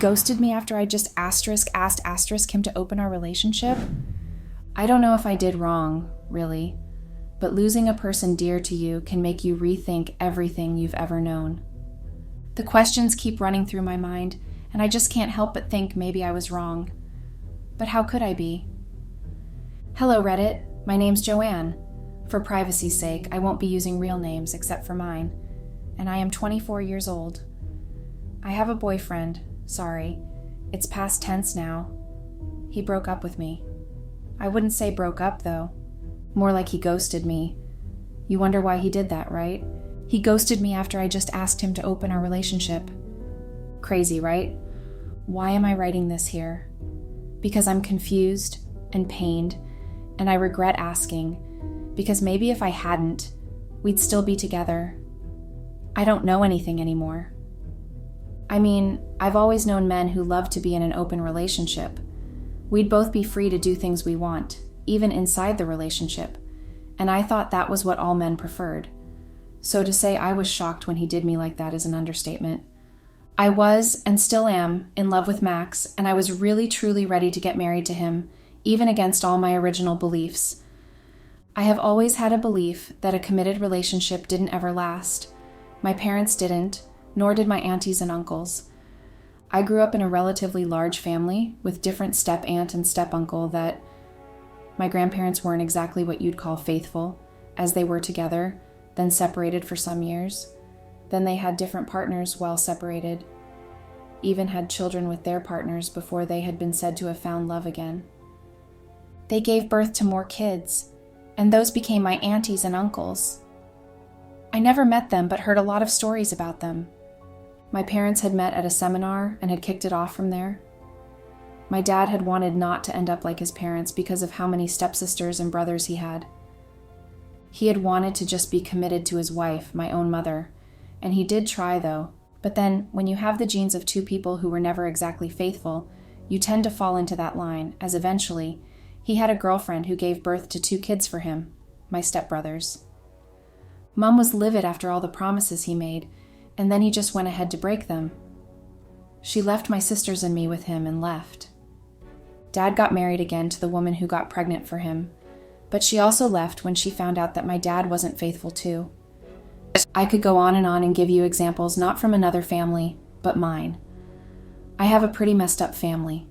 ghosted me after I just asked him to open our relationship. I don't know if I did wrong, really, but losing a person dear to you can make you rethink everything you've ever known. The questions keep running through my mind, and I just can't help but think maybe I was wrong. But how could I be? Hello, Reddit. My name's Joanne. For privacy's sake, I won't be using real names except for mine, and I am 24 years old. I have a boyfriend. Sorry. It's past tense now. He broke up with me. I wouldn't say broke up, though. More like he ghosted me. You wonder why he did that, right? He ghosted me after I just asked him to open our relationship. Crazy, right? Why am I writing this here? Because I'm confused and pained, and I regret asking, because maybe if I hadn't, we'd still be together. I don't know anything anymore. I mean, I've always known men who love to be in an open relationship. We'd both be free to do things we want, even inside the relationship, and I thought that was what all men preferred. So to say I was shocked when he did me like that is an understatement. I was, and still am, in love with Max, and I was really truly ready to get married to him, even against all my original beliefs. I have always had a belief that a committed relationship didn't ever last. My parents didn't, nor did my aunties and uncles. I grew up in a relatively large family with different step-aunt and step-uncle that my grandparents weren't exactly what you'd call faithful, as they were together, then separated for some years. Then they had different partners while separated, even had children with their partners before they had been said to have found love again. They gave birth to more kids, and those became my aunties and uncles. I never met them, but heard a lot of stories about them. My parents had met at a seminar and had kicked it off from there. My dad had wanted not to end up like his parents because of how many stepsisters and brothers he had. He had wanted to just be committed to his wife, my own mother, and he did try though. But then, when you have the genes of two people who were never exactly faithful, you tend to fall into that line, as eventually, he had a girlfriend who gave birth to 2 kids for him, my stepbrothers. Mom was livid after all the promises he made, and then he just went ahead to break them. She left my sisters and me with him and left. Dad got married again to the woman who got pregnant for him, but she also left when she found out that my dad wasn't faithful too. I could go on and give you examples not from another family, but mine. I have a pretty messed up family.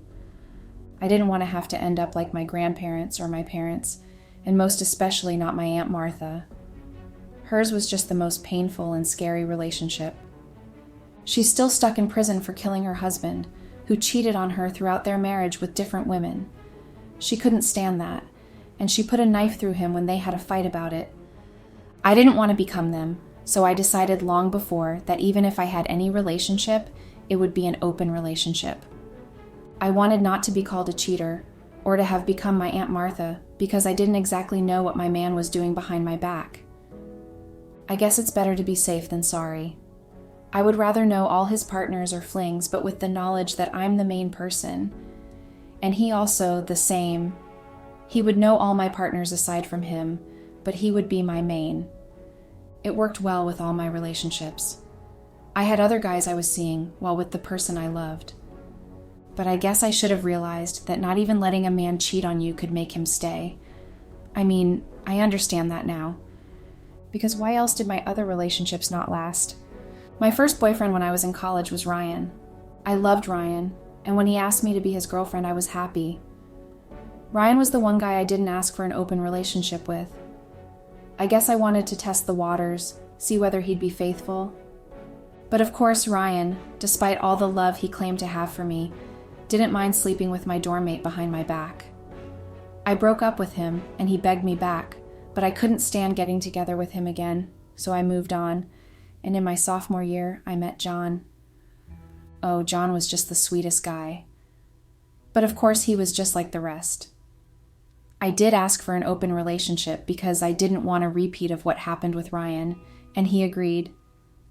I didn't want to have to end up like my grandparents or my parents, and most especially not my Aunt Martha. Hers was just the most painful and scary relationship. She's still stuck in prison for killing her husband, who cheated on her throughout their marriage with different women. She couldn't stand that, and she put a knife through him when they had a fight about it. I didn't want to become them, so I decided long before that even if I had any relationship, it would be an open relationship. I wanted not to be called a cheater, or to have become my Aunt Martha, because I didn't exactly know what my man was doing behind my back. I guess it's better to be safe than sorry. I would rather know all his partners or flings, but with the knowledge that I'm the main person. And he also the same. He would know all my partners aside from him, but he would be my main. It worked well with all my relationships. I had other guys I was seeing while with the person I loved. But I guess I should have realized that not even letting a man cheat on you could make him stay. I mean, I understand that now. Because why else did my other relationships not last? My first boyfriend when I was in college was Ryan. I loved Ryan, and when he asked me to be his girlfriend, I was happy. Ryan was the one guy I didn't ask for an open relationship with. I guess I wanted to test the waters, see whether he'd be faithful. But of course Ryan, despite all the love he claimed to have for me, didn't mind sleeping with my dorm mate behind my back. I broke up with him, and he begged me back, but I couldn't stand getting together with him again, so I moved on, and in my sophomore year, I met John. Oh, John was just the sweetest guy. But of course he was just like the rest. I did ask for an open relationship because I didn't want a repeat of what happened with Ryan, and he agreed.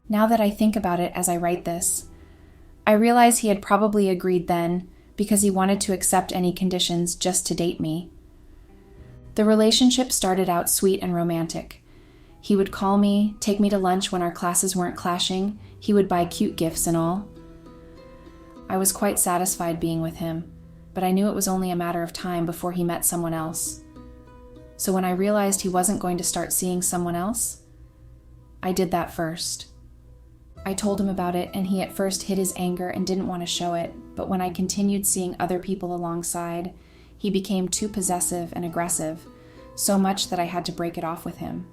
Now that I think about it as I write this, I realize he had probably agreed then because he wanted to accept any conditions just to date me. The relationship started out sweet and romantic. He would call me, take me to lunch when our classes weren't clashing. He would buy cute gifts and all. I was quite satisfied being with him, but I knew it was only a matter of time before he met someone else. So when I realized he wasn't going to start seeing someone else, I did that first. I told him about it, and he at first hid his anger and didn't want to show it, but when I continued seeing other people alongside, he became too possessive and aggressive, so much that I had to break it off with him.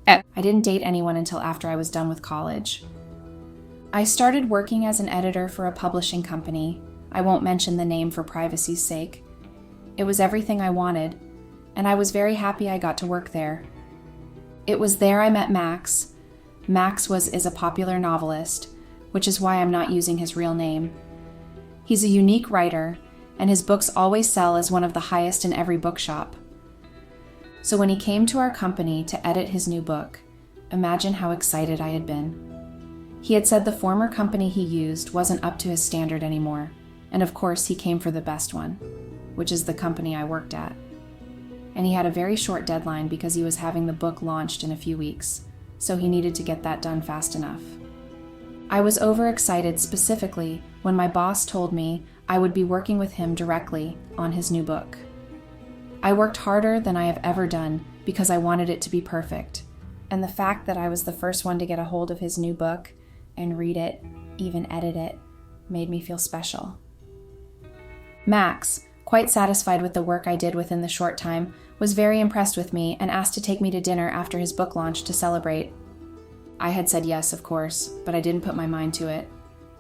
I didn't date anyone until after I was done with college. I started working as an editor for a publishing company. I won't mention the name for privacy's sake. It was everything I wanted, and I was very happy I got to work there. It was there I met Max. Max is a popular novelist, which is why I'm not using his real name. He's a unique writer, and his books always sell as one of the highest in every bookshop. So when he came to our company to edit his new book, imagine how excited I had been. He had said the former company he used wasn't up to his standard anymore, and of course he came for the best one, which is the company I worked at. And he had a very short deadline because he was having the book launched in a few weeks, so he needed to get that done fast enough. I was overexcited specifically when my boss told me I would be working with him directly on his new book. I worked harder than I have ever done because I wanted it to be perfect, and the fact that I was the first one to get a hold of his new book and read it, even edit it, made me feel special. Max, quite satisfied with the work I did within the short time, was very impressed with me and asked to take me to dinner after his book launch to celebrate. I had said yes, of course, but I didn't put my mind to it.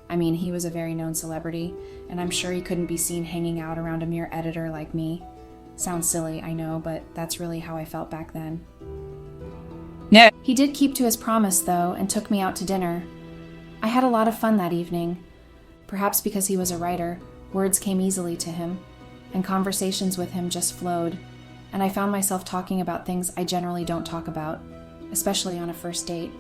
I mean, he was a very known celebrity, and I'm sure he couldn't be seen hanging out around a mere editor like me. Sounds silly, I know, but that's really how I felt back then. No. He did keep to his promise, though, and took me out to dinner. I had a lot of fun that evening. Perhaps because he was a writer, words came easily to him, and conversations with him just flowed, and I found myself talking about things I generally don't talk about, especially on a first date.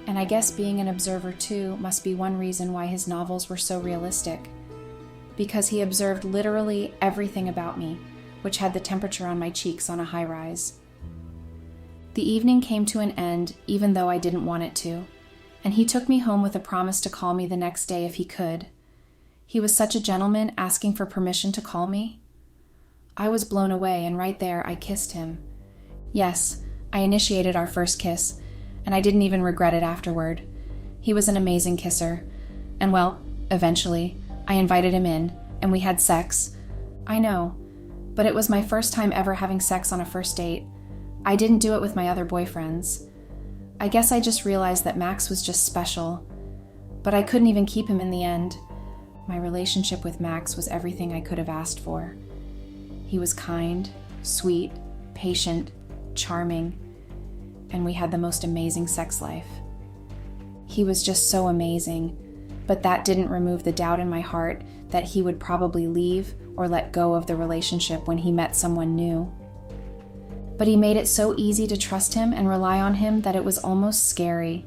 And I guess being an observer too must be one reason why his novels were so realistic, because he observed literally everything about me, which had the temperature on my cheeks on a high rise. The evening came to an end even though I didn't want it to, and he took me home with a promise to call me the next day if he could. He was such a gentleman, asking for permission to call me. I was blown away, and right there I kissed him. Yes, I initiated our first kiss, and I didn't even regret it afterward. He was an amazing kisser, and well, eventually, I invited him in, and we had sex. I know, but it was my first time ever having sex on a first date. I didn't do it with my other boyfriends. I guess I just realized that Max was just special, but I couldn't even keep him in the end. My relationship with Max was everything I could have asked for. He was kind, sweet, patient, charming, and we had the most amazing sex life. He was just so amazing, but that didn't remove the doubt in my heart that he would probably leave or let go of the relationship when he met someone new. But he made it so easy to trust him and rely on him that it was almost scary.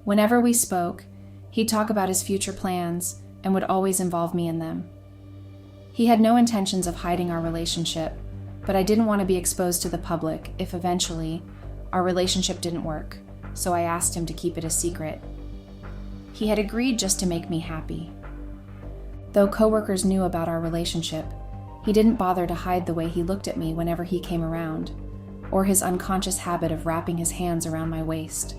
Whenever we spoke, he'd talk about his future plans and would always involve me in them. He had no intentions of hiding our relationship, but I didn't want to be exposed to the public if eventually our relationship didn't work, so I asked him to keep it a secret. He had agreed just to make me happy. Though coworkers knew about our relationship, he didn't bother to hide the way he looked at me whenever he came around, or his unconscious habit of wrapping his hands around my waist.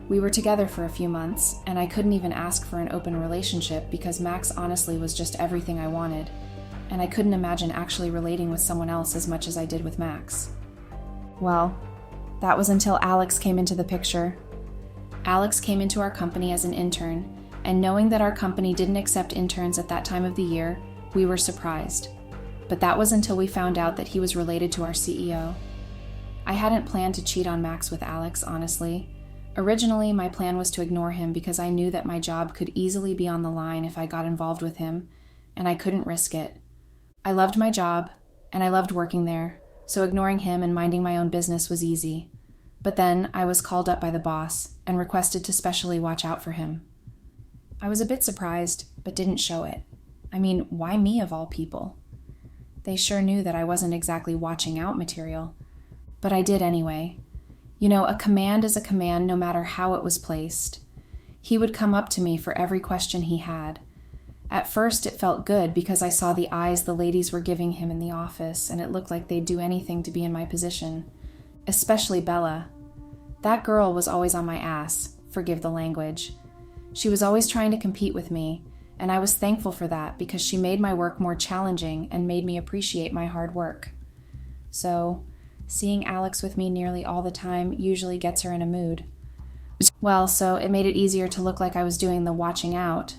We were together for a few months, and I couldn't even ask for an open relationship because Max honestly was just everything I wanted, and I couldn't imagine actually relating with someone else as much as I did with Max. Well, that was until Alex came into the picture. Alex came into our company as an intern, and knowing that our company didn't accept interns at that time of the year, we were surprised. But that was until we found out that he was related to our CEO. I hadn't planned to cheat on Max with Alex, honestly. Originally, my plan was to ignore him because I knew that my job could easily be on the line if I got involved with him, and I couldn't risk it. I loved my job, and I loved working there, so ignoring him and minding my own business was easy. But then I was called up by the boss and requested to specially watch out for him. I was a bit surprised, but didn't show it. I mean, why me of all people? They sure knew that I wasn't exactly watching out material, but I did anyway. You know, a command is a command no matter how it was placed. He would come up to me for every question he had, At first, it felt good because I saw the eyes the ladies were giving him in the office, and it looked like they'd do anything to be in my position. Especially Bella. That girl was always on my ass, forgive the language. She was always trying to compete with me, and I was thankful for that because she made my work more challenging and made me appreciate my hard work. So, seeing Alex with me nearly all the time usually gets her in a mood. Well, so it made it easier to look like I was doing the watching out,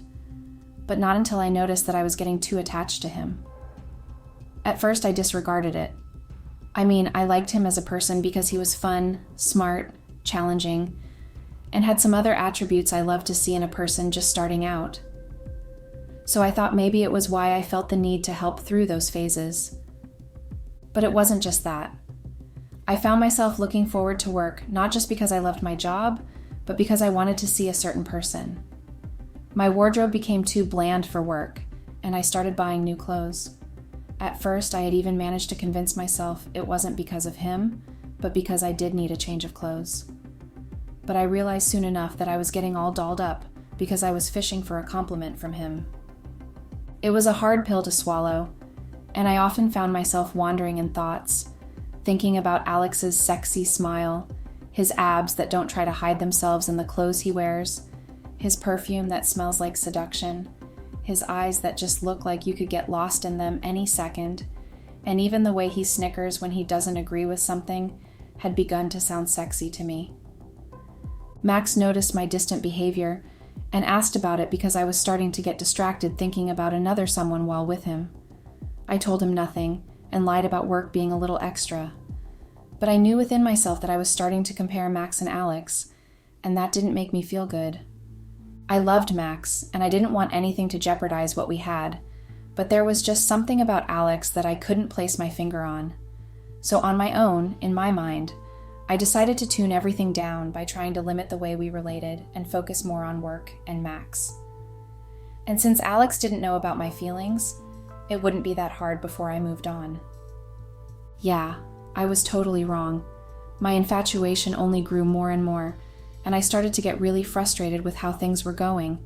but not until I noticed that I was getting too attached to him. At first, I disregarded it. I mean, I liked him as a person because he was fun, smart, challenging, and had some other attributes I love to see in a person just starting out. So I thought maybe it was why I felt the need to help through those phases. But it wasn't just that. I found myself looking forward to work, not just because I loved my job, but because I wanted to see a certain person. My wardrobe became too bland for work, and I started buying new clothes. At first, I had even managed to convince myself it wasn't because of him, but because I did need a change of clothes. But I realized soon enough that I was getting all dolled up because I was fishing for a compliment from him. It was a hard pill to swallow, and I often found myself wandering in thoughts, thinking about Alex's sexy smile, his abs that don't try to hide themselves in the clothes he wears, his perfume that smells like seduction, his eyes that just look like you could get lost in them any second, and even the way he snickers when he doesn't agree with something had begun to sound sexy to me. Max noticed my distant behavior and asked about it because I was starting to get distracted thinking about another someone while with him. I told him nothing and lied about work being a little extra. But I knew within myself that I was starting to compare Max and Alex, and that didn't make me feel good. I loved Max, and I didn't want anything to jeopardize what we had, but there was just something about Alex that I couldn't place my finger on. So on my own, in my mind, I decided to tune everything down by trying to limit the way we related and focus more on work and Max. And since Alex didn't know about my feelings, it wouldn't be that hard before I moved on. Yeah, I was totally wrong. My infatuation only grew more and more, and I started to get really frustrated with how things were going.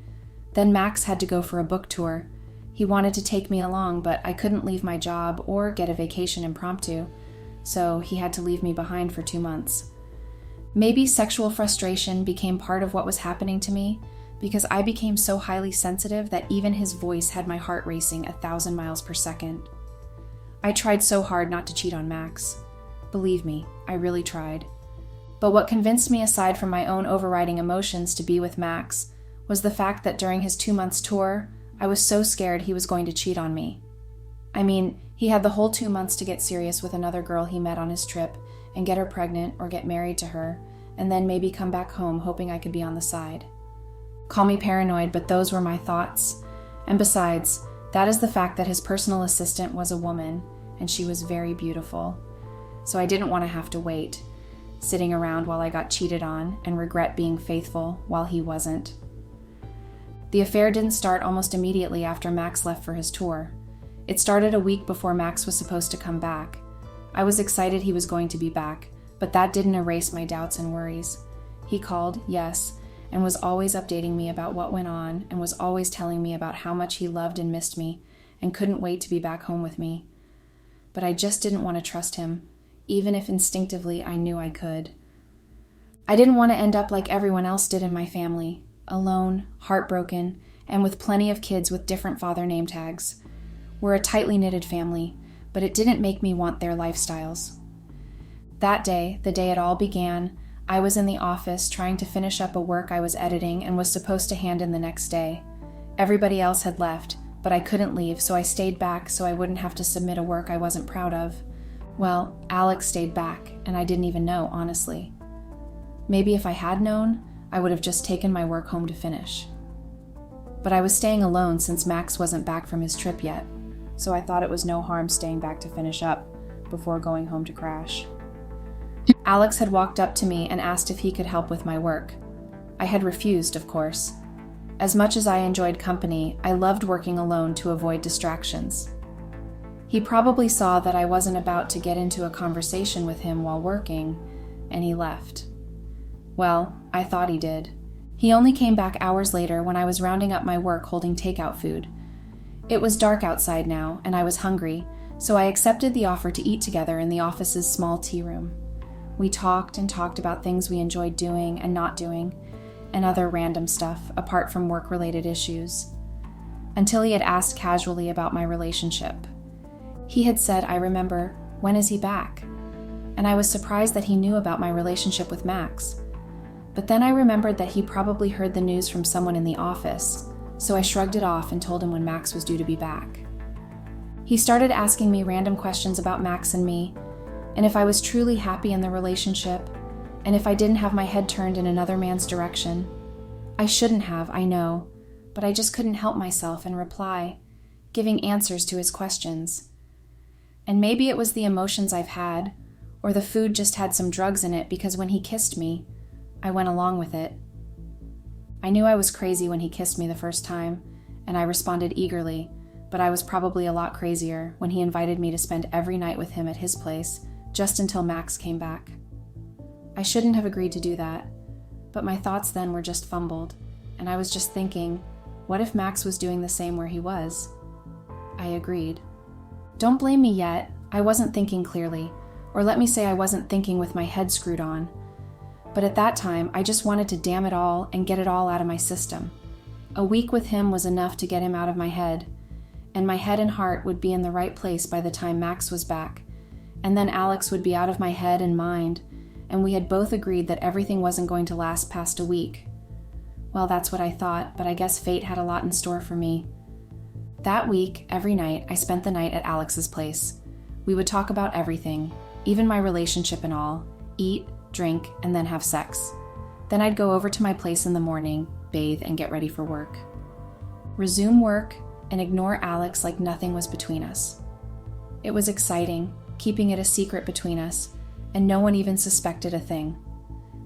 Then Max had to go for a book tour. He wanted to take me along, but I couldn't leave my job or get a vacation impromptu, so he had to leave me behind for 2 months. Maybe sexual frustration became part of what was happening to me, because I became so highly sensitive that even his voice had my heart racing 1,000 miles per second. I tried so hard not to cheat on Max. Believe me, I really tried. But what convinced me, aside from my own overriding emotions, to be with Max was the fact that during his 2 months tour, I was so scared he was going to cheat on me. I mean, he had the whole 2 months to get serious with another girl he met on his trip and get her pregnant or get married to her, and then maybe come back home hoping I could be on the side. Call me paranoid, but those were my thoughts. And besides, that is the fact that his personal assistant was a woman, and she was very beautiful. So I didn't want to have to wait, sitting around while I got cheated on and regret being faithful while he wasn't. The affair didn't start almost immediately after Max left for his tour. It started a week before Max was supposed to come back. I was excited he was going to be back, but that didn't erase my doubts and worries. He called, yes, and was always updating me about what went on and was always telling me about how much he loved and missed me and couldn't wait to be back home with me. But I just didn't want to trust him, even if instinctively I knew I could. I didn't want to end up like everyone else did in my family, alone, heartbroken, and with plenty of kids with different father name tags. We're a tightly knitted family, but it didn't make me want their lifestyles. That day, the day it all began, I was in the office trying to finish up a work I was editing and was supposed to hand in the next day. Everybody else had left, but I couldn't leave, so I stayed back so I wouldn't have to submit a work I wasn't proud of. Well, Alex stayed back, and I didn't even know, honestly. Maybe if I had known, I would have just taken my work home to finish. But I was staying alone since Max wasn't back from his trip yet, so I thought it was no harm staying back to finish up before going home to crash. Alex had walked up to me and asked if he could help with my work. I had refused, of course. As much as I enjoyed company, I loved working alone to avoid distractions. He probably saw that I wasn't about to get into a conversation with him while working, and he left. Well, I thought he did. He only came back hours later when I was rounding up my work holding takeout food. It was dark outside now, and I was hungry, so I accepted the offer to eat together in the office's small tea room. We talked and talked about things we enjoyed doing and not doing, and other random stuff apart from work-related issues, until he had asked casually about my relationship. He had said, I remember, when is he back? And I was surprised that he knew about my relationship with Max. But then I remembered that he probably heard the news from someone in the office, so I shrugged it off and told him when Max was due to be back. He started asking me random questions about Max and me, and if I was truly happy in the relationship, and if I didn't have my head turned in another man's direction. I shouldn't have, I know, but I just couldn't help myself and reply, giving answers to his questions. And maybe it was the emotions I've had, or the food just had some drugs in it, because when he kissed me, I went along with it. I knew I was crazy when he kissed me the first time, and I responded eagerly, but I was probably a lot crazier when he invited me to spend every night with him at his place, just until Max came back. I shouldn't have agreed to do that, but my thoughts then were just fumbled, and I was just thinking, what if Max was doing the same where he was? I agreed. Don't blame me yet, I wasn't thinking clearly, or let me say I wasn't thinking with my head screwed on. But at that time, I just wanted to damn it all and get it all out of my system. A week with him was enough to get him out of my head, and my head and heart would be in the right place by the time Max was back, and then Alex would be out of my head and mind, and we had both agreed that everything wasn't going to last past a week. Well, that's what I thought, but I guess fate had a lot in store for me. That week, every night, I spent the night at Alex's place. We would talk about everything, even my relationship and all, eat, drink, and then have sex. Then I'd go over to my place in the morning, bathe, and get ready for work. Resume work and ignore Alex like nothing was between us. It was exciting, keeping it a secret between us, and no one even suspected a thing.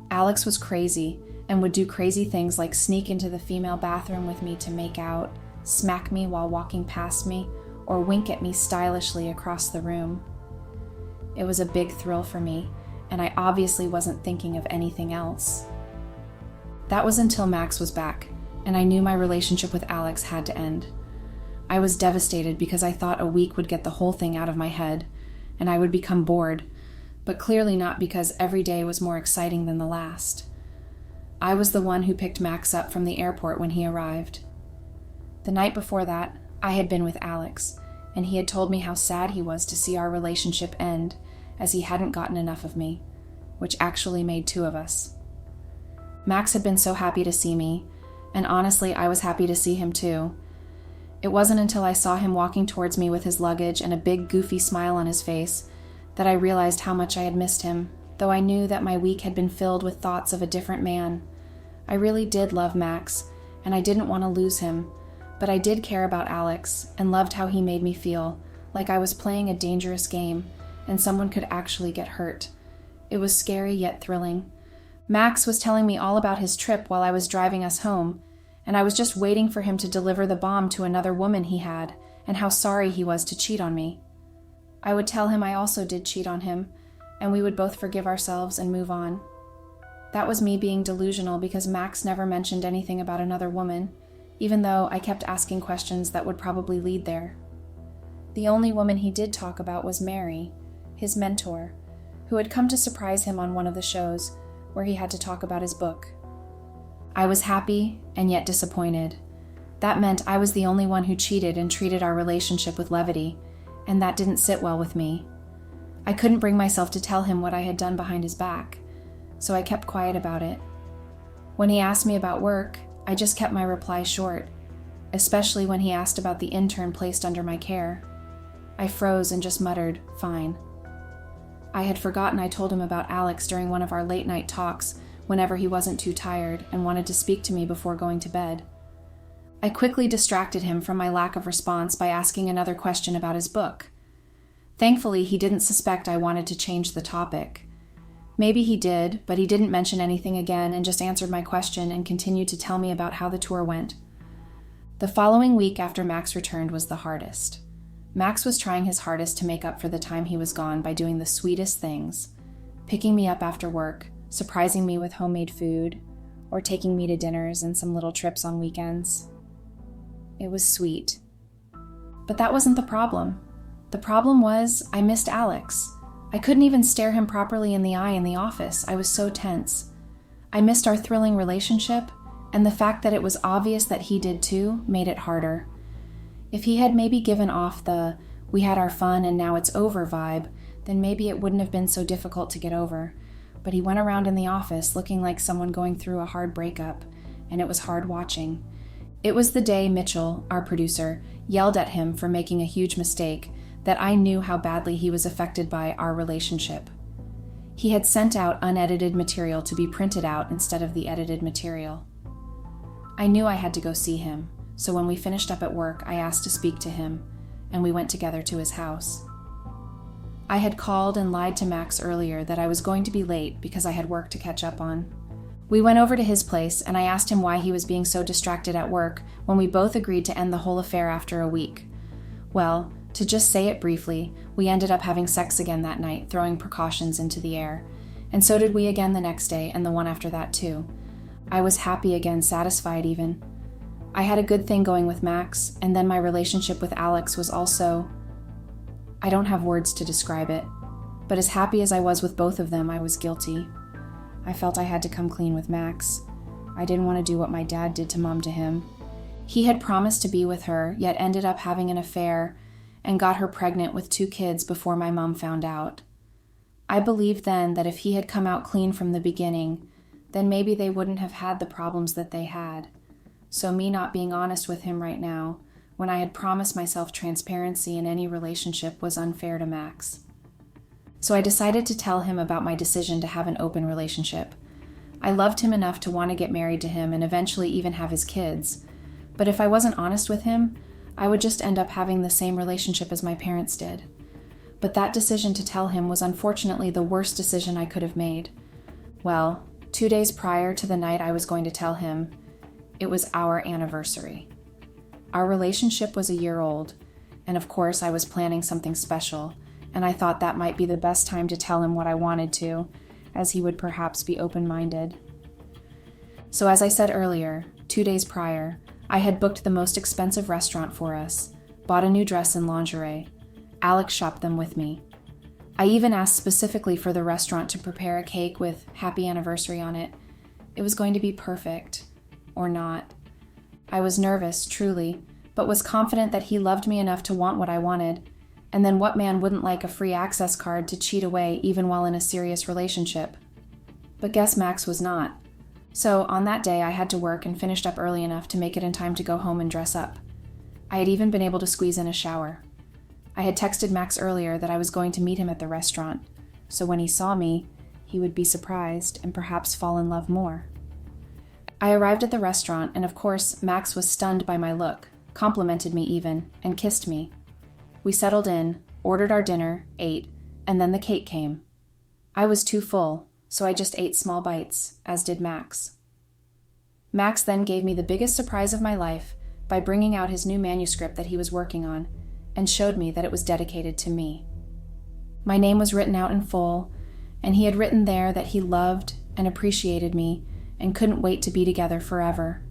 Alex was crazy and would do crazy things like sneak into the female bathroom with me to make out, smack me while walking past me, or wink at me stylishly across the room. It was a big thrill for me, and I obviously wasn't thinking of anything else. That was until Max was back, and I knew my relationship with Alex had to end. I was devastated because I thought a week would get the whole thing out of my head, and I would become bored, but clearly not because every day was more exciting than the last. I was the one who picked Max up from the airport when he arrived. The night before that, I had been with Alex, and he had told me how sad he was to see our relationship end, as he hadn't gotten enough of me, which actually made two of us. Max had been so happy to see me, and honestly, I was happy to see him too. It wasn't until I saw him walking towards me with his luggage and a big goofy smile on his face that I realized how much I had missed him, though I knew that my week had been filled with thoughts of a different man. I really did love Max, and I didn't want to lose him, but I did care about Alex and loved how he made me feel, like I was playing a dangerous game and someone could actually get hurt. It was scary yet thrilling. Max was telling me all about his trip while I was driving us home, and I was just waiting for him to deliver the bomb to another woman he had, and how sorry he was to cheat on me. I would tell him I also did cheat on him, and we would both forgive ourselves and move on. That was me being delusional because Max never mentioned anything about another woman, even though I kept asking questions that would probably lead there. The only woman he did talk about was Mary, his mentor, who had come to surprise him on one of the shows where he had to talk about his book. I was happy and yet disappointed. That meant I was the only one who cheated and treated our relationship with levity, and that didn't sit well with me. I couldn't bring myself to tell him what I had done behind his back, so I kept quiet about it. When he asked me about work, I just kept my reply short, especially when he asked about the intern placed under my care. I froze and just muttered, "Fine." I had forgotten I told him about Alex during one of our late-night talks whenever he wasn't too tired and wanted to speak to me before going to bed. I quickly distracted him from my lack of response by asking another question about his book. Thankfully, he didn't suspect I wanted to change the topic. Maybe he did, but he didn't mention anything again and just answered my question and continued to tell me about how the tour went. The following week after Max returned was the hardest. Max was trying his hardest to make up for the time he was gone by doing the sweetest things, picking me up after work, surprising me with homemade food, or taking me to dinners and some little trips on weekends. It was sweet. But that wasn't the problem. The problem was I missed Alex. I couldn't even stare him properly in the eye in the office. I was so tense. I missed our thrilling relationship, and the fact that it was obvious that he did too made it harder. If he had maybe given off the "we had our fun and now it's over" vibe, then maybe it wouldn't have been so difficult to get over. But he went around in the office looking like someone going through a hard breakup, and it was hard watching. It was the day Mitchell, our producer, yelled at him for making a huge mistake that I knew how badly he was affected by our relationship. He had sent out unedited material to be printed out instead of the edited material. I knew I had to go see him, so when we finished up at work, I asked to speak to him, and we went together to his house. I had called and lied to Max earlier that I was going to be late because I had work to catch up on. We went over to his place, and I asked him why he was being so distracted at work when we both agreed to end the whole affair after a week. Well, to just say it briefly, we ended up having sex again that night, throwing precautions into the air. And so did we again the next day, and the one after that too. I was happy again, satisfied even. I had a good thing going with Max, and then my relationship with Alex was also... I don't have words to describe it, but as happy as I was with both of them, I was guilty. I felt I had to come clean with Max. I didn't want to do what my dad did to Mom to him. He had promised to be with her, yet ended up having an affair and got her pregnant with 2 kids before my mom found out. I believed then that if he had come out clean from the beginning, then maybe they wouldn't have had the problems that they had. So me not being honest with him right now, when I had promised myself transparency in any relationship, was unfair to Max. So I decided to tell him about my decision to have an open relationship. I loved him enough to want to get married to him and eventually even have his kids. But if I wasn't honest with him, I would just end up having the same relationship as my parents did. But that decision to tell him was unfortunately the worst decision I could have made. Well, 2 days prior to the night I was going to tell him, it was our anniversary. Our relationship was a year old, and of course I was planning something special, and I thought that might be the best time to tell him what I wanted to, as he would perhaps be open-minded. So as I said earlier, 2 days prior, I had booked the most expensive restaurant for us, bought a new dress and lingerie. Alex shopped them with me. I even asked specifically for the restaurant to prepare a cake with "Happy Anniversary" on it. It was going to be perfect. Or not. I was nervous, truly, but was confident that he loved me enough to want what I wanted. And then what man wouldn't like a free access card to cheat away even while in a serious relationship? But guess Max was not. So on that day, I had to work and finished up early enough to make it in time to go home and dress up. I had even been able to squeeze in a shower. I had texted Max earlier that I was going to meet him at the restaurant, so when he saw me, he would be surprised and perhaps fall in love more. I arrived at the restaurant, and of course, Max was stunned by my look, complimented me even, and kissed me. We settled in, ordered our dinner, ate, and then the cake came. I was too full, so I just ate small bites, as did Max. Max then gave me the biggest surprise of my life by bringing out his new manuscript that he was working on, and showed me that it was dedicated to me. My name was written out in full, and he had written there that he loved and appreciated me and couldn't wait to be together forever.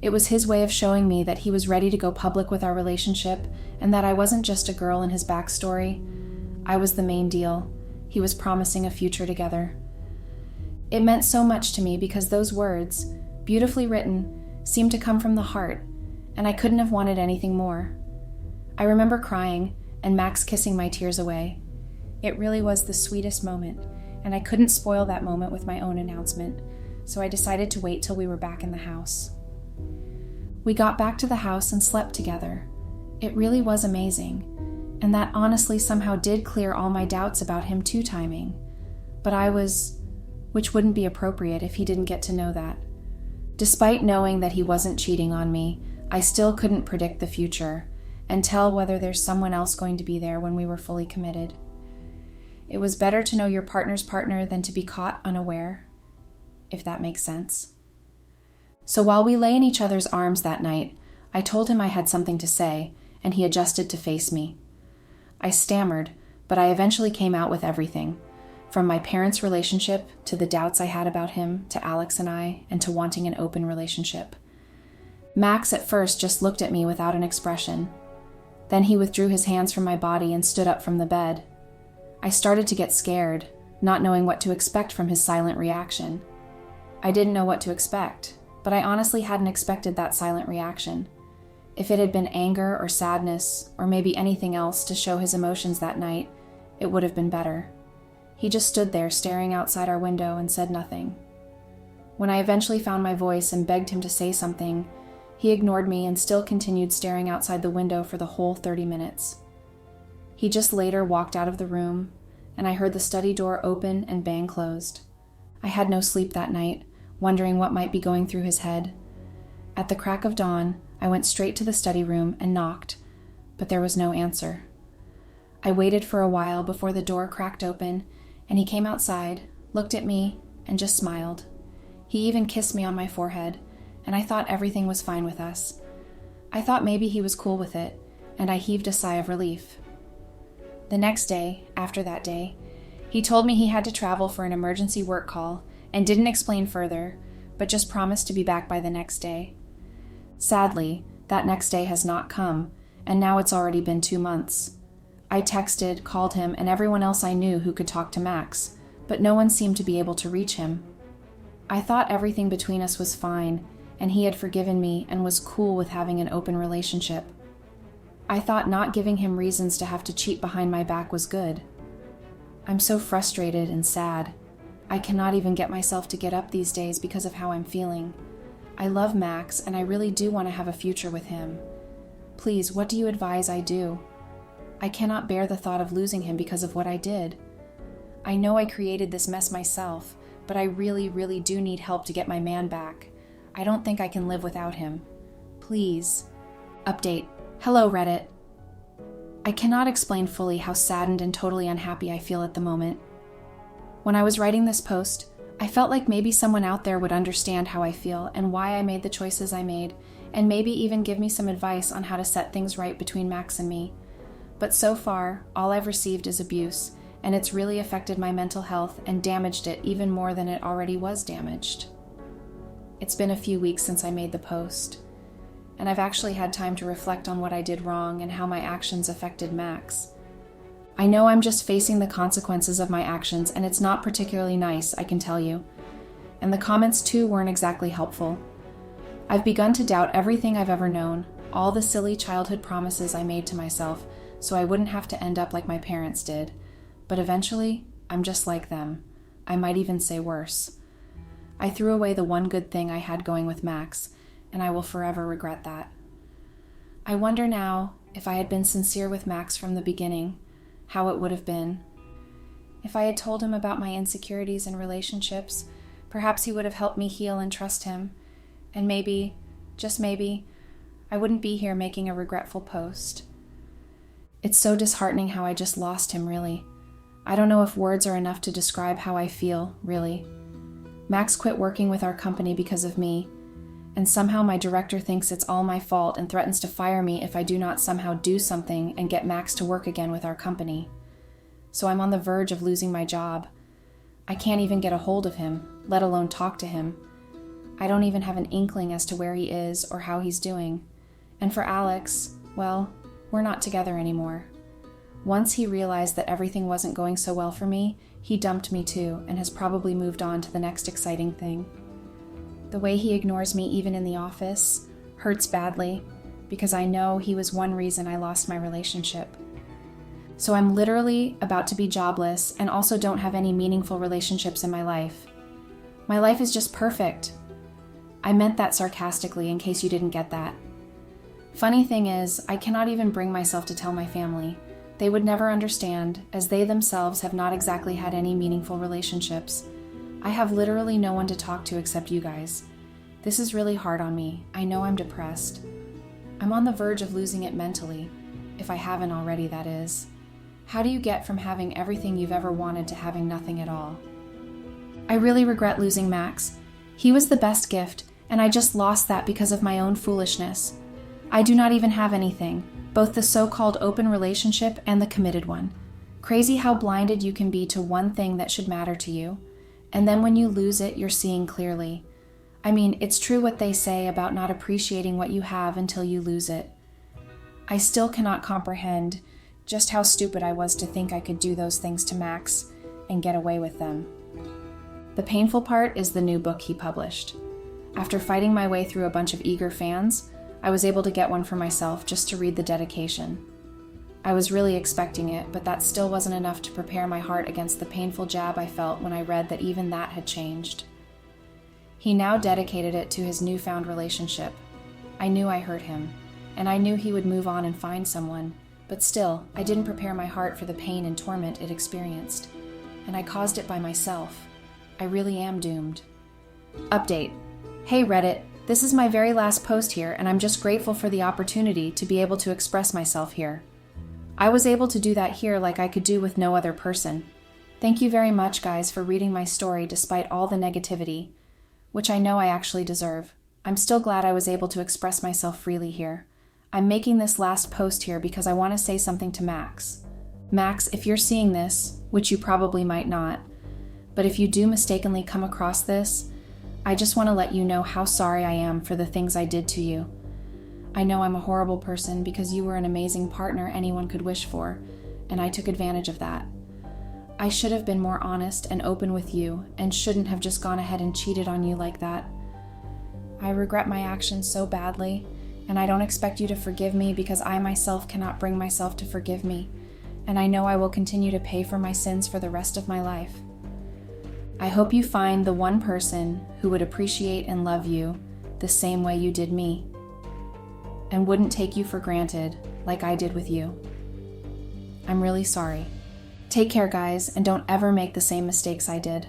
It was his way of showing me that he was ready to go public with our relationship and that I wasn't just a girl in his backstory. I was the main deal. He was promising a future together. It meant so much to me because those words, beautifully written, seemed to come from the heart, and I couldn't have wanted anything more. I remember crying and Max kissing my tears away. It really was the sweetest moment, and I couldn't spoil that moment with my own announcement, so I decided to wait till we were back in the house. We got back to the house and slept together. It really was amazing, and that honestly somehow did clear all my doubts about him two-timing. But which wouldn't be appropriate if he didn't get to know that. Despite knowing that he wasn't cheating on me, I still couldn't predict the future and tell whether there's someone else going to be there when we were fully committed. It was better to know your partner's partner than to be caught unaware, if that makes sense. So while we lay in each other's arms that night, I told him I had something to say, and he adjusted to face me. I stammered, but I eventually came out with everything, from my parents' relationship to the doubts I had about him, to Alex and I, and to wanting an open relationship. Max at first just looked at me without an expression. Then he withdrew his hands from my body and stood up from the bed. I started to get scared, not knowing what to expect from his silent reaction. I didn't know what to expect, but I honestly hadn't expected that silent reaction. If it had been anger or sadness, or maybe anything else to show his emotions that night, it would have been better. He just stood there staring outside our window and said nothing. When I eventually found my voice and begged him to say something, he ignored me and still continued staring outside the window for the whole 30 minutes. He just later walked out of the room, and I heard the study door open and bang closed. I had no sleep that night, wondering what might be going through his head. At the crack of dawn, I went straight to the study room and knocked, but there was no answer. I waited for a while before the door cracked open, and he came outside, looked at me, and just smiled. He even kissed me on my forehead, and I thought everything was fine with us. I thought maybe he was cool with it, and I heaved a sigh of relief. The next day, after that day, he told me he had to travel for an emergency work call and didn't explain further, but just promised to be back by the next day. Sadly, that next day has not come, and now it's already been 2 months. I texted, called him, and everyone else I knew who could talk to Max, but no one seemed to be able to reach him. I thought everything between us was fine, and he had forgiven me and was cool with having an open relationship. I thought not giving him reasons to have to cheat behind my back was good. I'm so frustrated and sad. I cannot even get myself to get up these days because of how I'm feeling. I love Max, and I really do want to have a future with him. Please, what do you advise I do? I cannot bear the thought of losing him because of what I did. I know I created this mess myself, but I really, really do need help to get my man back. I don't think I can live without him. Please. Update. Hello, Reddit. I cannot explain fully how saddened and totally unhappy I feel at the moment. When I was writing this post, I felt like maybe someone out there would understand how I feel and why I made the choices I made, and maybe even give me some advice on how to set things right between Max and me. But so far, all I've received is abuse, and it's really affected my mental health and damaged it even more than it already was damaged. It's been a few weeks since I made the post, and I've actually had time to reflect on what I did wrong and how my actions affected Max. I know I'm just facing the consequences of my actions, and it's not particularly nice, I can tell you. And the comments too weren't exactly helpful. I've begun to doubt everything I've ever known, all the silly childhood promises I made to myself, so I wouldn't have to end up like my parents did. But eventually, I'm just like them. I might even say worse. I threw away the one good thing I had going with Max, and I will forever regret that. I wonder now, if I had been sincere with Max from the beginning, how it would have been. If I had told him about my insecurities in relationships, perhaps he would have helped me heal and trust him, and maybe, just maybe, I wouldn't be here making a regretful post. It's so disheartening how I just lost him, really. I don't know if words are enough to describe how I feel, really. Max quit working with our company because of me, and somehow my director thinks it's all my fault and threatens to fire me if I do not somehow do something and get Max to work again with our company. So I'm on the verge of losing my job. I can't even get a hold of him, let alone talk to him. I don't even have an inkling as to where he is or how he's doing. And for Alex, well, we're not together anymore. Once he realized that everything wasn't going so well for me, he dumped me too and has probably moved on to the next exciting thing. The way he ignores me even in the office hurts badly because I know he was one reason I lost my relationship. So I'm literally about to be jobless and also don't have any meaningful relationships in my life. My life is just perfect. I meant that sarcastically in case you didn't get that. Funny thing is, I cannot even bring myself to tell my family. They would never understand, as they themselves have not exactly had any meaningful relationships. I have literally no one to talk to except you guys. This is really hard on me. I know I'm depressed. I'm on the verge of losing it mentally, if I haven't already, that is. How do you get from having everything you've ever wanted to having nothing at all? I really regret losing Max. He was the best gift, and I just lost that because of my own foolishness. I do not even have anything, both the so-called open relationship and the committed one. Crazy how blinded you can be to one thing that should matter to you. And then when you lose it, you're seeing clearly. I mean, it's true what they say about not appreciating what you have until you lose it. I still cannot comprehend just how stupid I was to think I could do those things to Max and get away with them. The painful part is the new book he published. After fighting my way through a bunch of eager fans, I was able to get one for myself just to read the dedication. I was really expecting it, but that still wasn't enough to prepare my heart against the painful jab I felt when I read that even that had changed. He now dedicated it to his newfound relationship. I knew I hurt him, and I knew he would move on and find someone, but still, I didn't prepare my heart for the pain and torment it experienced, and I caused it by myself. I really am doomed. Update. Hey Reddit, this is my very last post here, and I'm just grateful for the opportunity to be able to express myself here. I was able to do that here like I could do with no other person. Thank you very much, guys, for reading my story despite all the negativity, which I know I actually deserve. I'm still glad I was able to express myself freely here. I'm making this last post here because I want to say something to Max. Max, if you're seeing this, which you probably might not, but if you do mistakenly come across this, I just want to let you know how sorry I am for the things I did to you. I know I'm a horrible person because you were an amazing partner anyone could wish for, and I took advantage of that. I should have been more honest and open with you and shouldn't have just gone ahead and cheated on you like that. I regret my actions so badly, and I don't expect you to forgive me because I myself cannot bring myself to forgive me, and I know I will continue to pay for my sins for the rest of my life. I hope you find the one person who would appreciate and love you the same way you did me, and wouldn't take you for granted like I did with you. I'm really sorry. Take care, guys, and don't ever make the same mistakes I did.